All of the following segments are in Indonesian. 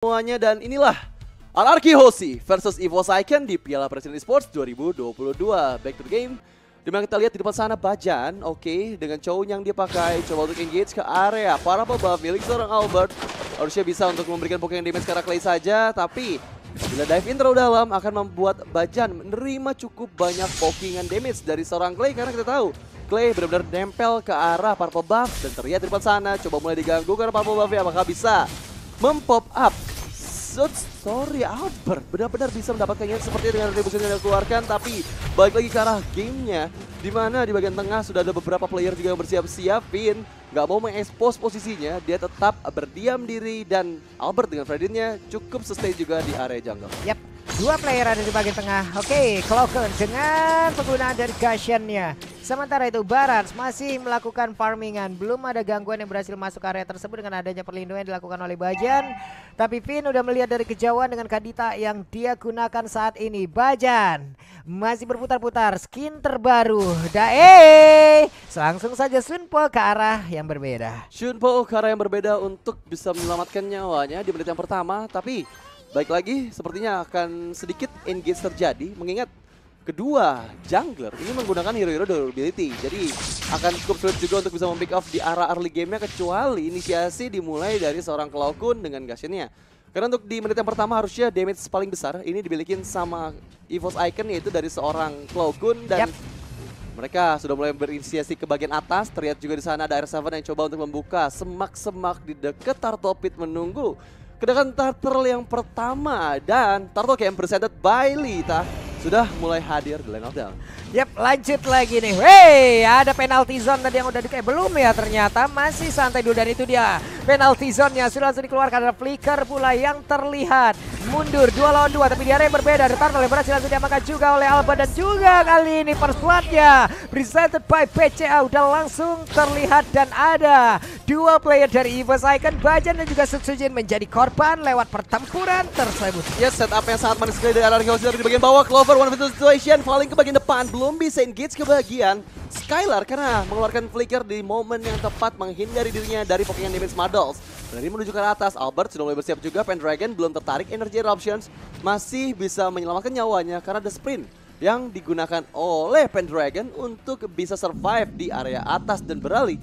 Semuanya, dan inilah Anarchy Hoshi versus EVOS Icon di Piala Presiden Esports 2022. Back to the game. Dimana kita lihat di depan sana Bajan, oke, dengan cow yang dia pakai, coba untuk engage ke area para pebuff milik seorang Albert. Harusnya bisa untuk memberikan Pokemon damage ke arah Clay saja, tapi bila dive in terlalu dalam akan membuat Bajan menerima cukup banyak pokingan damage dari seorang Clay, karena kita tahu Clay benar-benar nempel ke arah para pebuff dan terlihat di depan sana coba mulai diganggu karena para pebuffnya apakah bisa mempop up. Sorry, Albert benar-benar bisa mendapatkannya seperti dengan retribution yang dikeluarkan, tapi balik lagi ke arah gamenya, dimana di bagian tengah sudah ada beberapa player juga yang bersiap-siap. Finn nggak mau mengekspos posisinya, dia tetap berdiam diri, dan Albert dengan Fredinnya cukup sustain juga di area jungle. Yap, dua player ada di bagian tengah. Oke, Cloaken dengan penggunaan dari Guardian-nya. Sementara itu Barans masih melakukan farmingan. Belum ada gangguan yang berhasil masuk area tersebut dengan adanya perlindungan yang dilakukan oleh Bajan. Tapi Finn udah melihat dari kejauhan dengan Kadita yang dia gunakan saat ini. Bajan masih berputar-putar, skin terbaru Dae. Langsung saja Shunpo ke arah yang berbeda. Shunpo ke arah yang berbeda untuk bisa menyelamatkan nyawanya di menit yang pertama. Tapi baik lagi sepertinya akan sedikit engage terjadi, mengingat kedua jungler ini menggunakan hero-hero durability, jadi akan cukup sulit juga untuk bisa mempick off di arah early game-nya, kecuali inisiasi dimulai dari seorang Cloaken dengan Guardian-nya. Karena untuk di menit yang pertama harusnya damage paling besar ini dimilikin sama EVOS Icon, yaitu dari seorang Cloaken, dan mereka sudah mulai berinisiasi ke bagian atas. Terlihat juga di sana ada R7 yang coba untuk membuka semak-semak di dekat Turtle Pit menunggu kedatangan Turtle yang pertama, dan Turtle Camp presented by Lita sudah mulai hadir di Lane of Down. Yap, lanjut lagi nih. Wey, ada penalty zone tadi yang udah belum ya, ternyata masih santai dulu, dan itu dia penalty zone-nya sudah langsung dikeluarkan. Ada flicker pula yang terlihat mundur 2 lawan 2, tapi di area yang berbeda. Ada Turtle yang berhasil langsung diamankan juga oleh Alba, dan juga kali ini first blood-nya presented by PCA udah langsung terlihat, dan ada dua player dari EVOS Icon, Bajan dan juga Sutsujin menjadi korban lewat pertempuran tersebut. Yes, setup yang sangat manis sekali dari Anarchy Hoshi dari bagian bawah. Clover one of the situation falling ke bagian depan, belum bisa engage ke bagian Skylar karena mengeluarkan flicker di momen yang tepat menghindari dirinya dari Pokemon damage Muddles. Dari menuju ke atas, Albert sudah mulai bersiap juga. Pendragon belum tertarik energy eruptions, masih bisa menyelamatkan nyawanya karena ada sprint yang digunakan oleh Pendragon untuk bisa survive di area atas dan beralih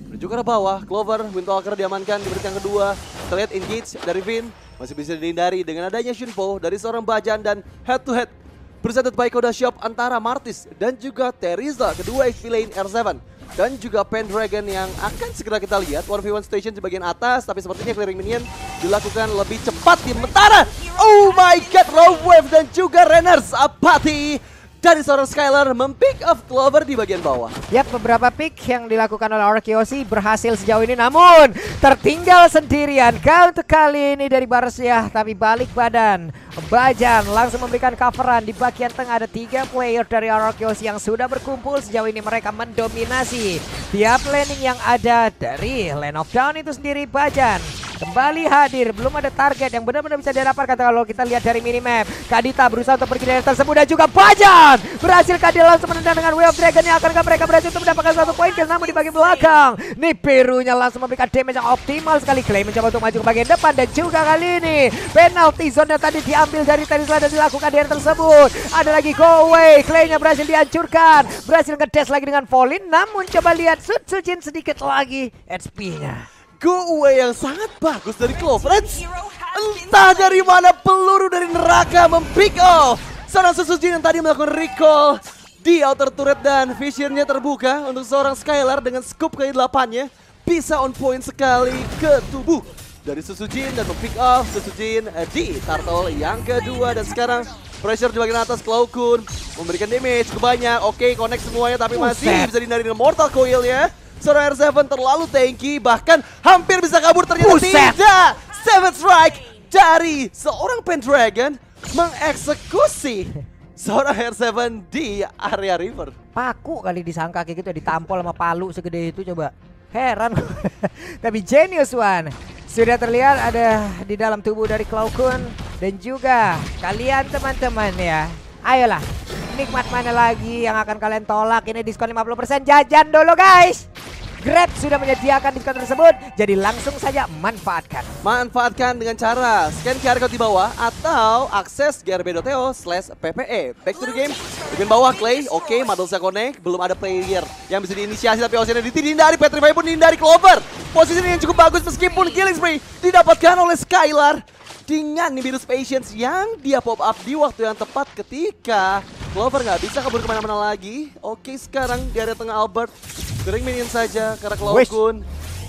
menuju ke arah bawah. Clover, Windwalker diamankan di menit yang kedua. Terlihat engage dari Finn masih bisa dihindari dengan adanya Shunpo dari seorang Bajan, dan head to head presented by Koda Shop antara Martis dan juga Teresa, kedua XP lane R7 dan juga Pendragon yang akan segera kita lihat 1v1 station di bagian atas, tapi sepertinya clearing minion dilakukan lebih cepat di Mentara. Oh my god, Raw Wave dan juga Renners Apathy dari seorang Skylar mempick off Clover di bagian bawah. Yap, beberapa pick yang dilakukan oleh Anarchy Hoshi berhasil sejauh ini, namun tertinggal sendirian untuk kali ini dari Barsia. Tapi balik badan, Bajan langsung memberikan coveran. Di bagian tengah ada 3 player dari Anarchy Hoshi yang sudah berkumpul. Sejauh ini mereka mendominasi tiap laning yang ada dari Lane of Down itu sendiri. Bajan kembali hadir, belum ada target yang benar-benar bisa didapatkan kalau kita lihat dari minimap. Kadita berusaha untuk pergi dari tersebut, dan juga Bajan berhasil Kadita langsung menendang dengan Way of Dragon. Yang akankah mereka berhasil untuk mendapatkan satu poin kill, namun di bagian belakang nih Perunya langsung memberikan damage yang optimal sekali. Clay mencoba untuk maju ke bagian depan, dan juga kali ini penalty zone yang tadi diambil dari Teresa dan dilakukan di area tersebut. Ada lagi go away, Claynya berhasil dihancurkan, berhasil ngedash lagi dengan Volin, namun coba lihat Sutsujin sedikit lagi HP-nya. Go away yang sangat bagus dari Clover. Entah dari mana peluru dari neraka mempick off seorang Sutsujin yang tadi melakukan recall di outer turret, dan visionnya terbuka untuk seorang Skylar dengan scoop ke-8-nya. Bisa on point sekali ke tubuh dari Sutsujin dan mempick off Sutsujin di Turtle yang kedua. Dan sekarang pressure di bagian atas, Cloaken memberikan damage kebanyak. Oke, connect semuanya, tapi masih bisa dihindari dengan Mortal Coil ya. Seorang R7 terlalu tanky, bahkan hampir bisa kabur, ternyata tidak. 7 strike dari seorang Pendragon mengeksekusi seorang R7 di area river. Paku kali disangka kayak gitu, ditampol sama palu segede itu, coba. Heran. Tapi Genius One sudah terlihat ada di dalam tubuh dari Cloaken, dan juga kalian teman-teman ya. Ayolah, nikmat mana lagi yang akan kalian tolak? Ini diskon 50%, jajan dulu guys. Grab sudah menyediakan diskon tersebut, jadi langsung saja manfaatkan. Manfaatkan dengan cara scan QR code di bawah atau akses grb.to/ppe. Back to the game. Bagian bawah Clay, oke, Madolsa connect, belum ada player yang bisa diinisiasi tapi Oceanity dihindari, Petrify pun dihindari Clover. Posisi yang cukup bagus meskipun killing spree didapatkan oleh Skylar dengan Nimbus Patience yang dia pop up di waktu yang tepat ketika Clover nggak bisa kabur kemana-mana lagi. Oke, sekarang di area tengah Albert kering minion saja karena Cloud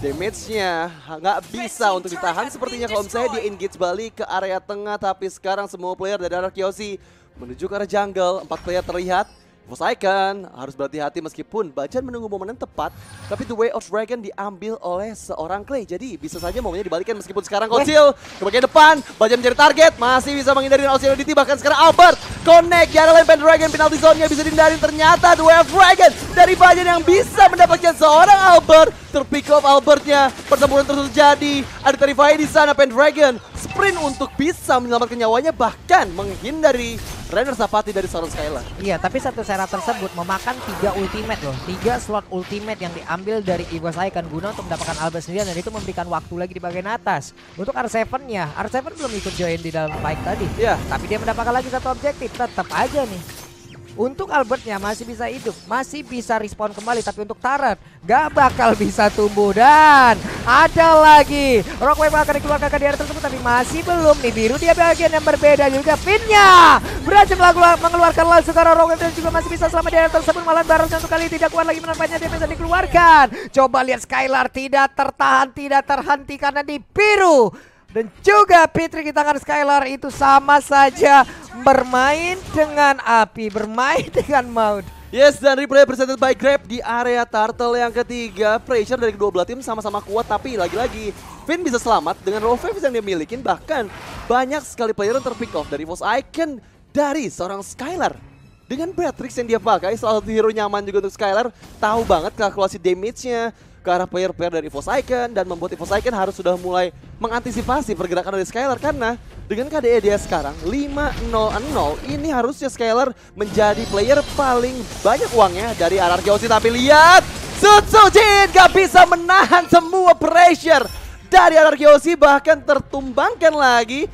damage-nya nggak bisa untuk ditahan. Sepertinya kalau misalnya dia engage balik ke area tengah, tapi sekarang semua player dari Arkeosi menuju ke arah jungle. 4 player terlihat. Icon harus berhati-hati meskipun Bajan menunggu momen yang tepat, tapi The Way of Dragon diambil oleh seorang Clay. Jadi bisa saja momennya dibalikan meskipun sekarang Kocil ke bagian depan, Bajan menjadi target, masih bisa menghindari Oceanity. Bahkan sekarang Albert connect di arah lane Pendragon, penalty zone-nya bisa dihindari. Ternyata The Way of Dragon dari Bajan yang bisa mendapatkan seorang Albert. Terpick off Albertnya, pertempuran terus terjadi. Ada Terrify di sana, Pendragon sprint untuk bisa menyelamatkan nyawanya, bahkan menghindari Renner Sapati dari seorang Skylar. Iya, tapi satu syarat tersebut memakan 3 ultimate loh. 3 slot ultimate yang diambil dari EVOS Icon guna untuk mendapatkan Albert sendirian, dan itu memberikan waktu lagi di bagian atas. Untuk R7-nya, R7 belum ikut join di dalam fight tadi. Iya. Tapi dia mendapatkan lagi satu objektif, tetap aja nih. Untuk Albertnya masih bisa hidup, masih bisa respon kembali, tapi untuk Turret gak bakal bisa tumbuh. Dan ada lagi Rockwave akan dikeluarkan ke daerah tersebut, tapi masih belum nih. Biru dia bagian yang berbeda juga. Finnya berhasil mengeluarkan langsung karena Rockwave dan juga masih bisa selama daerah tersebut. Malah Baros untuk kali tidak kuat lagi menampaknya, dia bisa dikeluarkan. Coba lihat Skylar tidak tertahan, tidak terhenti karena di biru. Dan juga Pitri di tangan Skylar itu sama saja bermain dengan api, bermain dengan maut. Yes, dan replay presented by Grab di area turtle yang ketiga. Pressure dari kedua belah tim sama-sama kuat, tapi lagi-lagi Finn bisa selamat dengan raw waves yang dia milikin. Bahkan banyak sekali player yang terpick off dari EVOS Icon dari seorang Skylar. Dengan Beatrix yang dia pakai, salah satu hero nyaman juga untuk Skylar. Tahu banget kalkulasi damage-nya ke arah player-player dari EVOS Icon, dan membuat EVOS Icon harus sudah mulai mengantisipasi pergerakan dari Skylar, karena dengan KDA dia sekarang 5-0-0, ini harusnya Skylar menjadi player paling banyak uangnya dari RRQC. Tapi lihat, Sutsujin gak bisa menahan semua pressure dari RRQC, bahkan tertumbangkan lagi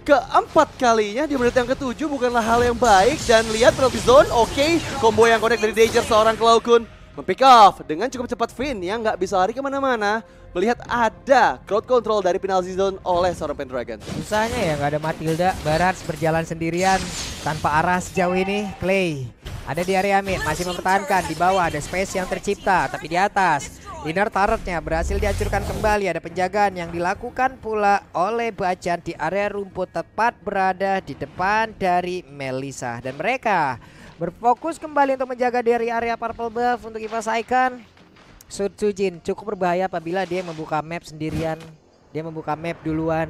keempat kalinya di menit yang ketujuh. Bukanlah hal yang baik. Dan lihat penalty zone, oke, combo yang connect dari Danger seorang Cloud mempick off dengan cukup cepat. Finn yang nggak bisa lari kemana-mana melihat ada crowd control dari penalty zone oleh seorang Pendragon. Usahanya ya nggak ada Matilda, Barats berjalan sendirian tanpa arah sejauh ini. Clay ada di area mid, masih mempertahankan. Di bawah ada space yang tercipta, tapi di atas inner turretnya berhasil dihancurkan kembali. Ada penjagaan yang dilakukan pula oleh Bajan di area rumput, tepat berada di depan dari Melissa. Dan mereka berfokus kembali untuk menjaga dari area purple buff untuk EVOS Icon. Sutsujin cukup berbahaya apabila dia membuka map sendirian. Dia membuka map duluan.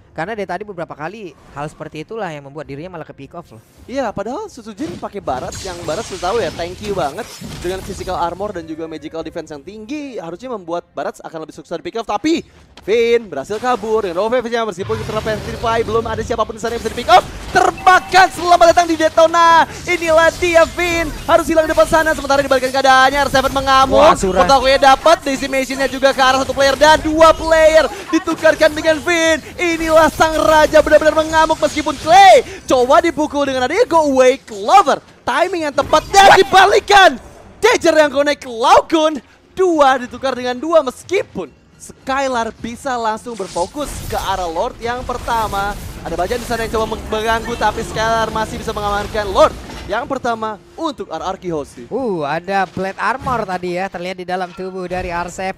Karena dari tadi beberapa kali hal seperti itulah yang membuat dirinya malah ke pick off loh. Iya, padahal Sutsujin pakai Barats yang Barats sudah tahu ya, tanky banget dengan physical armor dan juga magical defense yang tinggi, harusnya membuat Barats akan lebih sukses di pick off. Tapi Finn berhasil kabur dengan raw wave-nya, meskipun terpentify belum ada siapapun di sana yang bisa di pick off. Terbakar, selamat datang di Detona. Inilah dia Finn, harus hilang di depan sana, sementara dibalikan keadaannya. R7 mengamuk, Kotakuya dapat decimation-nya juga ke arah satu player, dan 2 player ditukarkan dengan Finn. Inilah sang raja benar-benar mengamuk meskipun Clay coba dipukul dengan adanya go away Clover. Timing yang tepat dan dibalikan. Danger yang connect Cloud, 2 ditukar dengan 2 meskipun Skylar bisa langsung berfokus ke arah Lord yang pertama. Ada Bajan di sana yang coba mengganggu, tapi Skylar masih bisa mengamankan Lord yang pertama untuk RRQ Hoshi. Ada plate armor tadi ya, terlihat di dalam tubuh dari R7.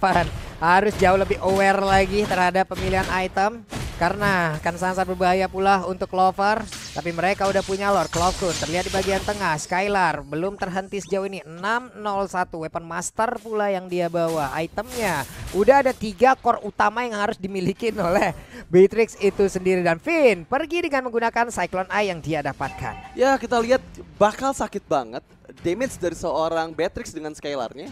Harus jauh lebih aware lagi terhadap pemilihan item, karena akan sangat berbahaya pula untuk Clover. Tapi mereka udah punya Lord. Cloud terlihat di bagian tengah. Skylar belum terhenti sejauh ini. 601 weapon master pula yang dia bawa. Itemnya udah ada 3 core utama yang harus dimiliki oleh Beatrix itu sendiri. Dan Finn pergi dengan menggunakan Cyclone Eye yang dia dapatkan. Ya, kita lihat bakal sakit banget damage dari seorang Beatrix dengan Skylarnya.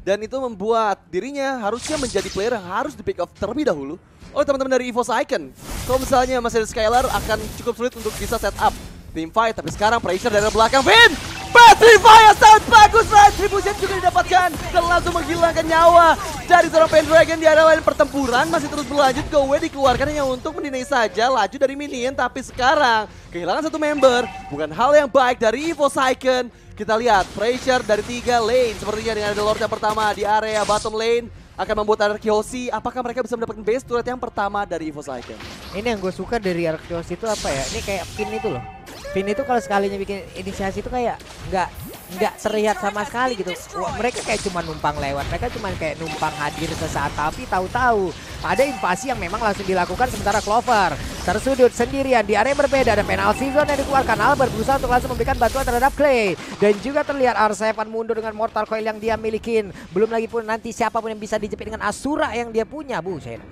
Dan itu membuat dirinya harusnya menjadi player yang harus di pick off terlebih dahulu oleh teman-teman dari EVOS Icon. Kalau misalnya masih ada Skylar, akan cukup sulit untuk bisa set up team fight. Tapi sekarang pressure dari belakang, Finn Petrify yang sangat bagus, Retribution juga didapatkan dan langsung menghilangkan nyawa dari seorang Pendragon. Di area lain pertempuran masih terus berlanjut. Go Away dikeluarkan hanya untuk mendinai saja laju dari minion, tapi sekarang kehilangan satu member bukan hal yang baik dari Evo Saiken. Kita lihat pressure dari 3 lane sepertinya dengan ada Lord yang pertama di area bottom lane akan membuat Arkeosi. Apakah mereka bisa mendapatkan base turret yang pertama dari Evo Saiken? Ini yang gue suka dari Arkeosi itu apa ya? Ini kayak Finn itu loh. Finn itu kalau sekalinya bikin inisiasi itu kayak nggak terlihat sama sekali gitu. Wah, mereka kayak cuma numpang lewat, mereka cuma kayak numpang hadir sesaat, tapi tahu-tahu ada invasi yang memang langsung dilakukan. Sementara Clover tersudut sendirian di area berbeda. Ada penalty zone yang dikeluarkan. Albert berusaha untuk langsung memberikan bantuan terhadap Clay, dan juga terlihat R7 mundur dengan mortal coil yang dia milikin. Belum lagi pun nanti siapapun yang bisa dijepit dengan Asura yang dia punya. Buset,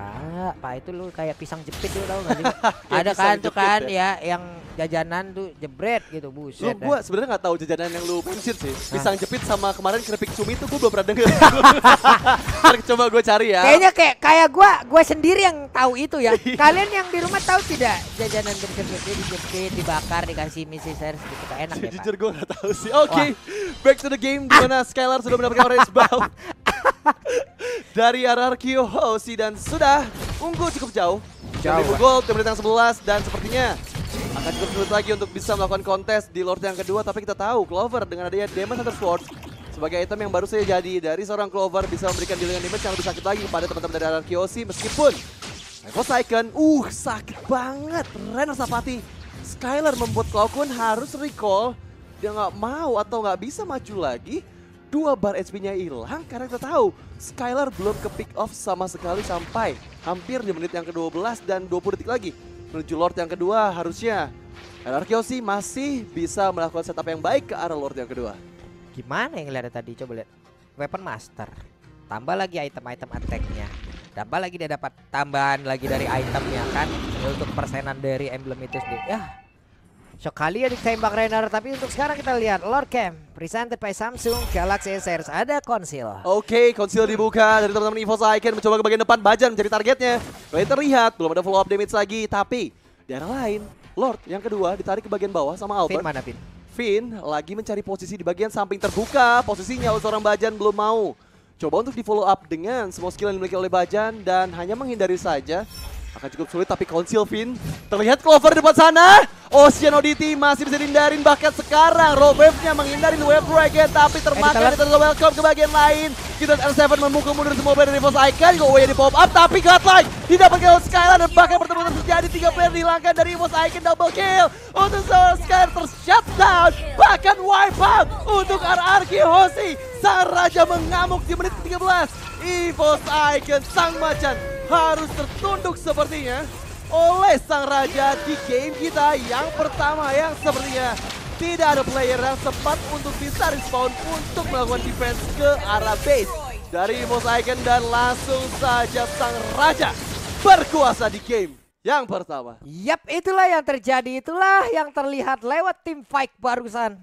Pak itu lu kayak pisang jepit lu tau gak sih? Ada kan tuh kan ya yang jajanan tuh jebret gitu, buset. Gue sebenarnya nggak tahu jajanan yang lu mention sih. Pisang jepit sama kemarin keripik cumi itu gue belum pernah denger. Coba gue cari ya. Kayaknya kayak gue sendiri yang tahu itu ya. Kalian yang di rumah tahu tidak jajanan keripik dijepit, dibakar, dikasih misisers gitu, enak ya Pak? Jujur gue nggak tahu sih. Oke, back to the game di mana Skylar sudah mendapatkan orange buff dari Arkeosi dan sudah unggul cukup jauh. Jauh. Gold di menit yang 11 dan sepertinya akan cukup sulit lagi untuk bisa melakukan kontes di Lord yang kedua. Tapi kita tahu Clover dengan adanya Demon Hunter Sword sebagai item yang baru saja jadi dari seorang Clover bisa memberikan dealing damage yang lebih sakit lagi kepada teman-teman dari Arkeosi. Meskipun Evo Saiken sakit banget. Renner Sapati Skylar membuat Cloud harus recall. Dia nggak mau atau nggak bisa maju lagi. 2 bar HP-nya hilang karena kita tahu Skylar belum ke pick off sama sekali sampai hampir di menit yang ke-12 dan 20 detik lagi menuju Lord yang kedua. Harusnya Arkeosi masih bisa melakukan setup yang baik ke arah Lord yang kedua. Gimana yang ngeliatnya tadi? Coba lihat. Weapon Master. Tambah lagi item-item attack-nya. Tambah lagi dia dapat tambahan lagi dari itemnya kan. Untuk persenan dari emblem itu sendiri. Sekali ya ditembak Renner, tapi untuk sekarang kita lihat Lord Camp presented by Samsung Galaxy S. Ada konsil. Oke, konsil dibuka dari teman-teman Evo Saiken mencoba ke bagian depan. Bajan mencari targetnya. Kalian terlihat belum ada follow up damage lagi, tapi di arah lain Lord yang kedua ditarik ke bagian bawah sama Albert. Finn mana Finn? Finn lagi mencari posisi di bagian samping terbuka. Posisinya oleh seorang Bajan belum mau. Coba untuk di follow up dengan semua skill yang dimiliki oleh Bajan dan hanya menghindari saja. Akan cukup sulit, tapi konsil Finn. Terlihat Clover di depan sana. Ocean Oddity masih bisa dihindarin, bahkan sekarang Robert-nya menghindari Web Dragon, tapi termakan itu welcome ke bagian lain. Kita R7 memukul mundur semua player dari Evo Saiken. Go Away di pop up, tapi Godlike didapatkan oleh Skylar dan bahkan pertemuan terjadi. 3 player dihilangkan dari Evo Saiken, double kill untuk seorang Skylar tershutdown, bahkan wipe out untuk Arkeosi. Sang Raja mengamuk di menit ke-13. Evo Saiken, sang macan harus tertunduk sepertinya oleh sang raja di game kita yang pertama, yang sepertinya tidak ada player yang sempat untuk bisa respawn untuk melakukan defense ke arah base dari Evo Saiken, dan langsung saja sang raja berkuasa di game yang pertama. Yap, itulah yang terjadi, itulah yang terlihat lewat tim fight barusan.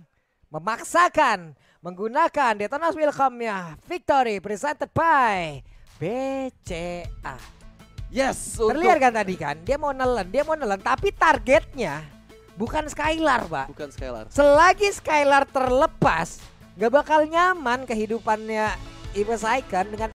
Memaksakan menggunakan Detonas Welcome-nya. Victory presented by BCA. Yes, terlihat kan tadi kan, dia mau nelen, tapi targetnya bukan Skylar, Pak. Bukan Skylar. Selagi Skylar terlepas, gak bakal nyaman kehidupannya Evo Saiken dengan